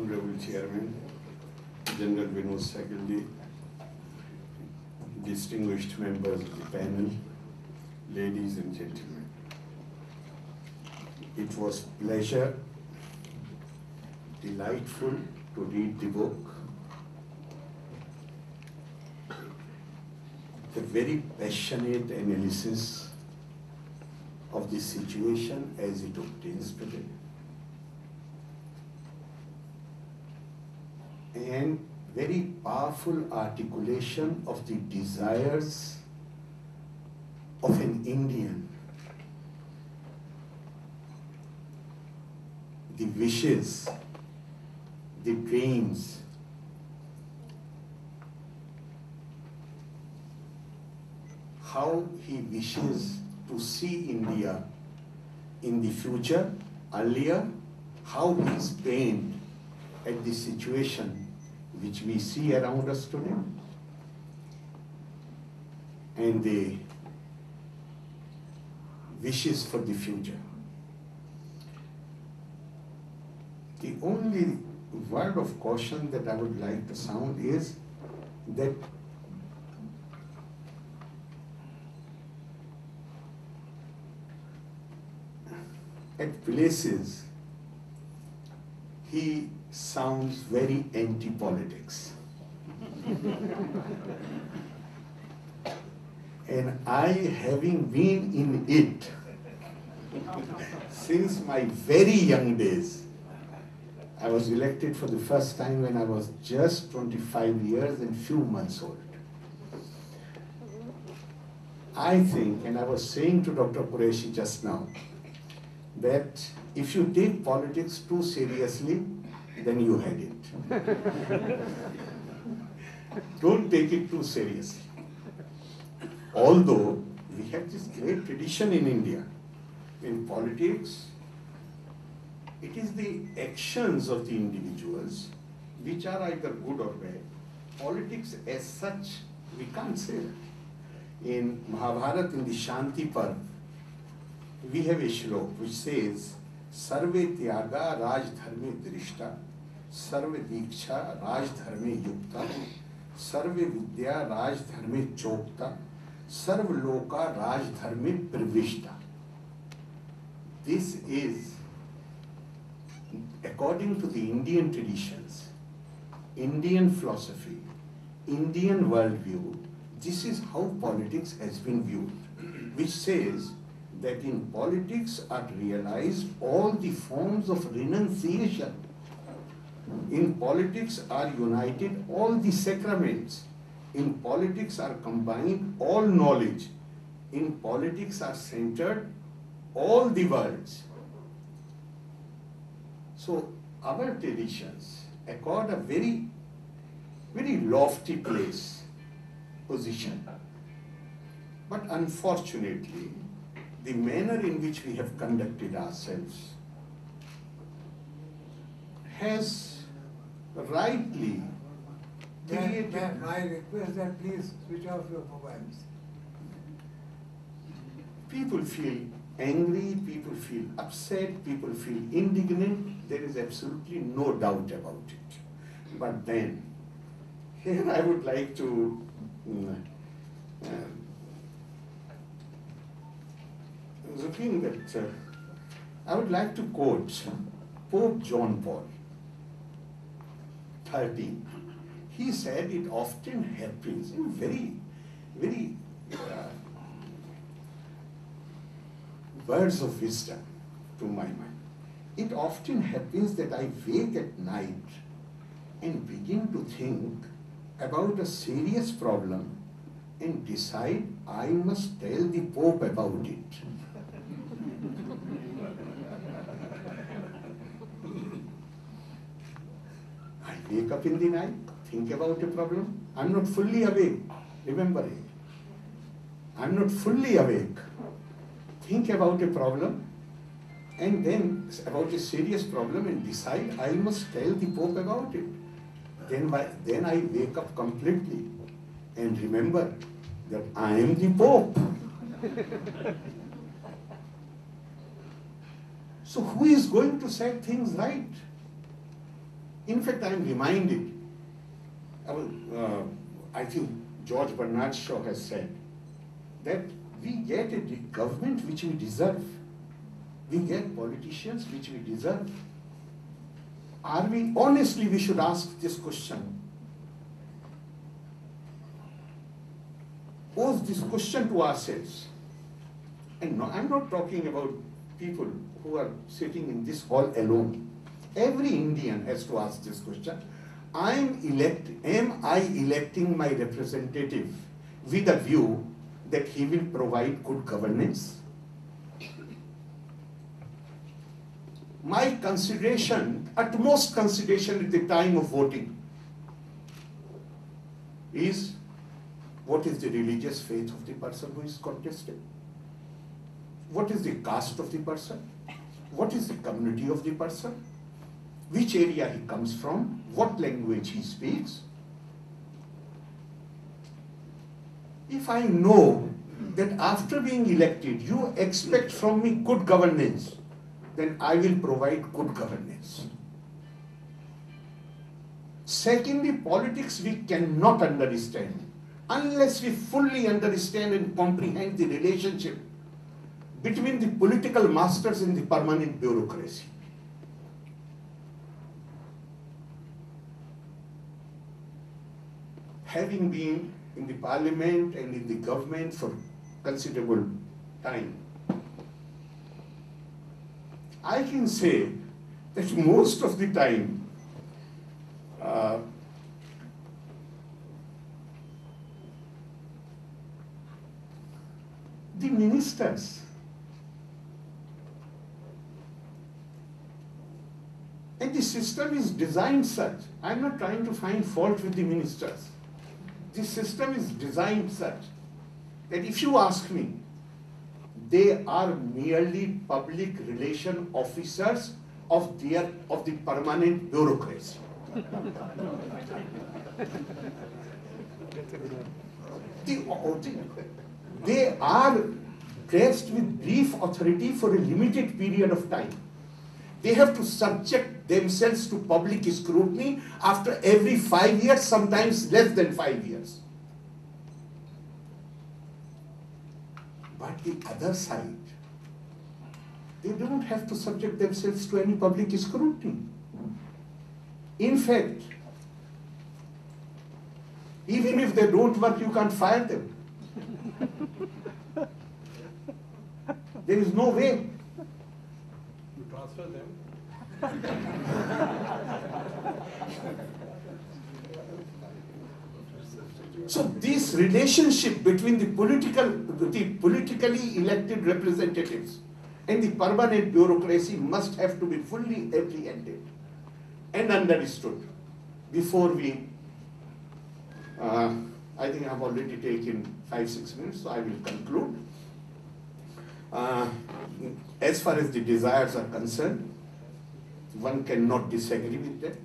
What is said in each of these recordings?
Honorable Chairman, General Vinod Saigalji, distinguished members of the panel, ladies and gentlemen. It was pleasure, delightful to read the book. The very passionate analysis of the situation as it obtains today. And very powerful articulation of the desires of an Indian, the wishes, the dreams, how he wishes to see India in the future, earlier, how he is pained at the situation which we see around us today, and the wishes for the future. The only word of caution that I would like to sound is that at places he sounds very anti-politics. And I, having been in it since my very young days, I was elected for the first time when I was just 25 years and few months old. I think, and I was saying to Dr. Qureshi just now, that if you take politics too seriously, then you had it. Don't take it too seriously. Although we have this great tradition in India, in politics, it is the actions of the individuals which are either good or bad. Politics as such, we can't say that. In Mahabharata, in the Shanti Parv, we have a shlok which says, Sarve Tyaga Raj Dharme Drishta, Sarve Diksha Raj Dharme Yukta, Sarve Vidya Raj Dharme Chokta, Sarv Loka Raj Dharme Pravishta. This is, according to the Indian traditions, Indian philosophy, Indian worldview, this is how politics has been viewed, which says that in politics are realized all the forms of renunciation. In politics are united all the sacraments. In politics are combined all knowledge. In politics are centered all the worlds. So our traditions accord a very, very lofty position. But unfortunately, the manner in which we have conducted ourselves has rightly created... I request that please switch off your mobiles. People feel angry, people feel upset, people feel indignant. There is absolutely no doubt about it. But then, here I would like to looking that I would like to quote Pope John Paul XIII. He said it often happens in very, very words of wisdom to my mind. It often happens that I wake at night and begin to think about a serious problem and decide I must tell the Pope about it. I wake up in the night, think about a problem. I'm not fully awake. Remember it. I'm not fully awake. Think about a problem and then about a serious problem and decide I must tell the Pope about it. Then I wake up completely and remember that I am the Pope. So who is going to set things right? In fact, I am reminded, I think George Bernard Shaw has said that we get a government which we deserve. We get politicians which we deserve. Are we, honestly, we should ask this question. Pose this question to ourselves. And no, I'm not talking about people who are sitting in this hall alone. Every Indian has to ask this question. Am I electing my representative with a view that he will provide good governance? My consideration, utmost consideration at the time of voting is what is the religious faith of the person who is contested? What is the caste of the person? What is the community of the person? Which area he comes from? What language he speaks? If I know that after being elected, you expect from me good governance, then I will provide good governance. Secondly, politics we cannot understand unless we fully understand and comprehend the relationship between the political masters and the permanent bureaucracy. Having been in the parliament and in the government for considerable time, I can say that most of the time, the ministers and the system is designed such, I'm not trying to find fault with the ministers. The system is designed such that if you ask me, they are merely public relation officers of the permanent bureaucracy. They are graced with brief authority for a limited period of time. They have to subject themselves to public scrutiny after every 5 years, sometimes less than 5 years. But the other side, they don't have to subject themselves to any public scrutiny. In fact, even if they don't work, you can't fire them. There is no way. You transfer them. So this relationship between the politically elected representatives and the permanent bureaucracy must have to be fully apprehended and understood before we, I think I've already taken 5-6 minutes, so I will conclude. As far as the desires are concerned, one cannot disagree with them.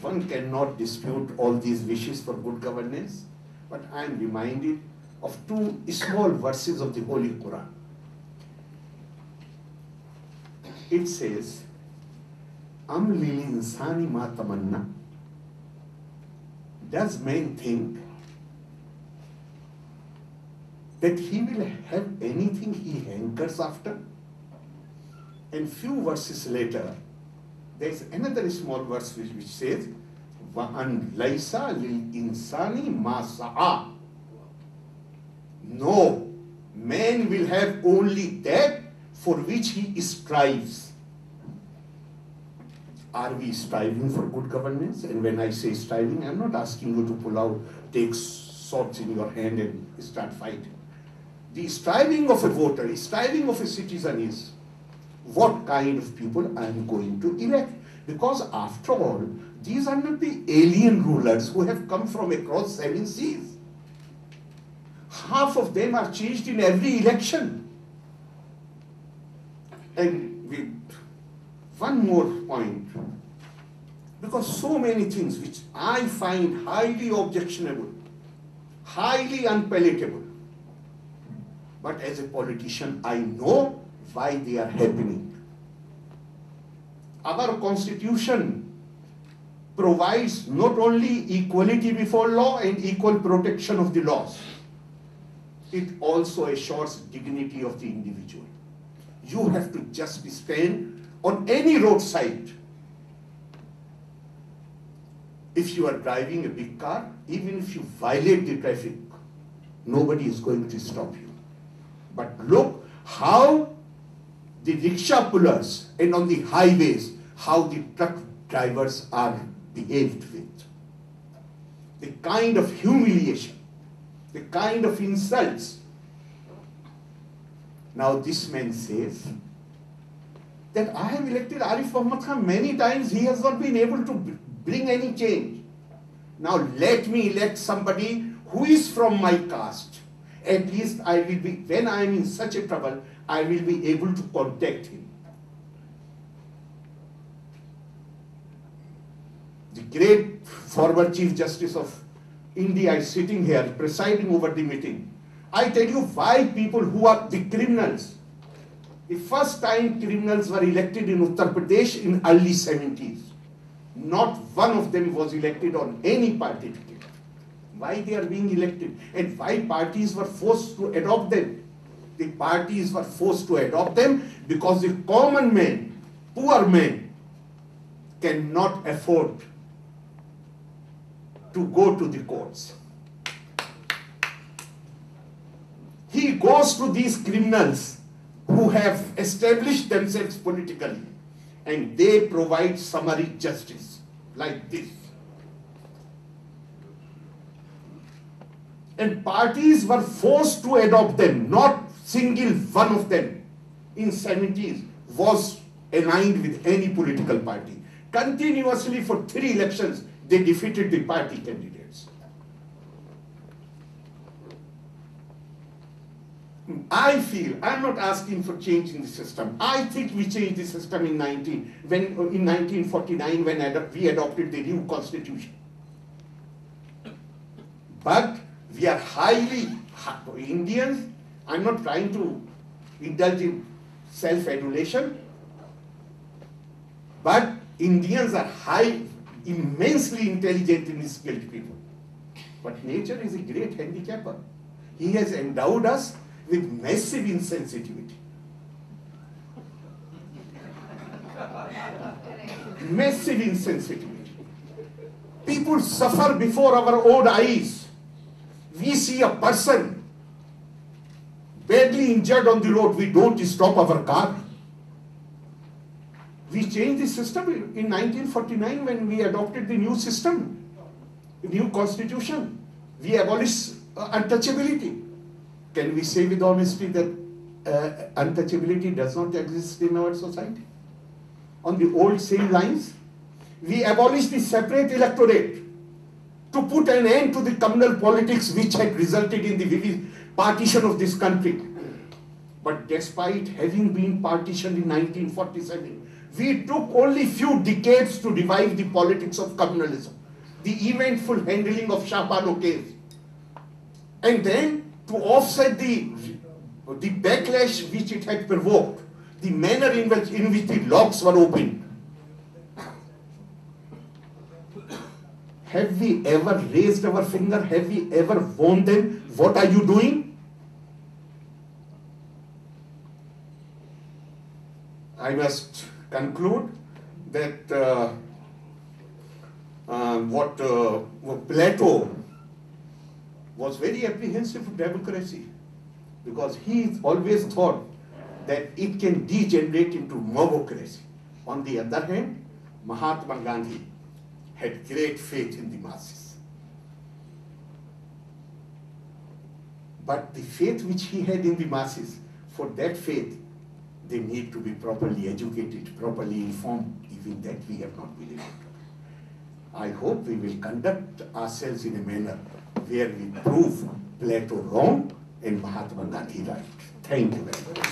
One cannot dispute all these wishes for good governance, but I am reminded of 2 small verses of the Holy Quran. It says, Am lil insani ma tamanna. Does man think that he will have anything he hankers after? And few verses later, there is another small verse which says, وَأَنْ لَيْسَ لِلْإِنسَانِ مَا سَعَى. No, man will have only that for which he strives. Are we striving for good governance? And when I say striving, I am not asking you to pull out, take swords in your hand and start fighting. The striving of a voter, the striving of a citizen is, what kind of people I am going to elect? Because after all, these are not the alien rulers who have come from across 7 seas. Half of them are changed in every election. And with one more point, because so many things which I find highly objectionable, highly unpalatable, but as a politician, I know why they are happening. Our constitution provides not only equality before law and equal protection of the laws, it also assures dignity of the individual. You have to just stand on any roadside. If you are driving a big car, even if you violate the traffic, nobody is going to stop you. But look how the rickshaw pullers and on the highways, how the truck drivers are behaved with. The kind of humiliation, the kind of insults. Now this man says that I have elected Arif Muhammad Khan many times, he has not been able to bring any change. Now let me elect somebody who is from my caste. At least I will be, when I am in such a trouble, I will be able to contact him. The great former Chief Justice of India is sitting here presiding over the meeting. I tell you why people who are the criminals. The first time criminals were elected in Uttar Pradesh in early 70s. Not one of them was elected on any party ticket. Why they are being elected and why parties were forced to adopt them. The parties were forced to adopt them because the common man, poor man, cannot afford to go to the courts. He goes to these criminals who have established themselves politically and they provide summary justice like this. And parties were forced to adopt them. Not single one of them in 70s was aligned with any political party. Continuously for 3 elections, they defeated the party candidates. I feel, I'm not asking for change in the system. I think we changed the system in 1949 when we adopted the new constitution. But we are Indians, I'm not trying to indulge in self-adulation, but Indians are immensely intelligent and skilled people. But nature is a great handicapper. He has endowed us with massive insensitivity. Massive insensitivity. People suffer before our own eyes. We see a person badly injured on the road, we don't stop our car. We changed the system in 1949 when we adopted the new system, the new constitution. We abolished untouchability. Can we say with honesty that untouchability does not exist in our society? On the old same lines, we abolished the separate electorate to put an end to the communal politics which had resulted in the partition of this country. But despite having been partitioned in 1947, we took only few decades to revive the politics of communalism, the eventful handling of Shah Bano case. And then to offset the backlash which it had provoked, the manner in which the locks were opened. Have we ever raised our finger? Have we ever warned them? What are you doing? I must conclude that Plato was very apprehensive of democracy because he always thought that it can degenerate into mobocracy. On the other hand, Mahatma Gandhi had great faith in the masses. But the faith which he had in the masses, for that faith, they need to be properly educated, properly informed. Even that we have not been able to. I hope we will conduct ourselves in a manner where we prove Plato wrong and Mahatma Gandhi right. Thank you very much.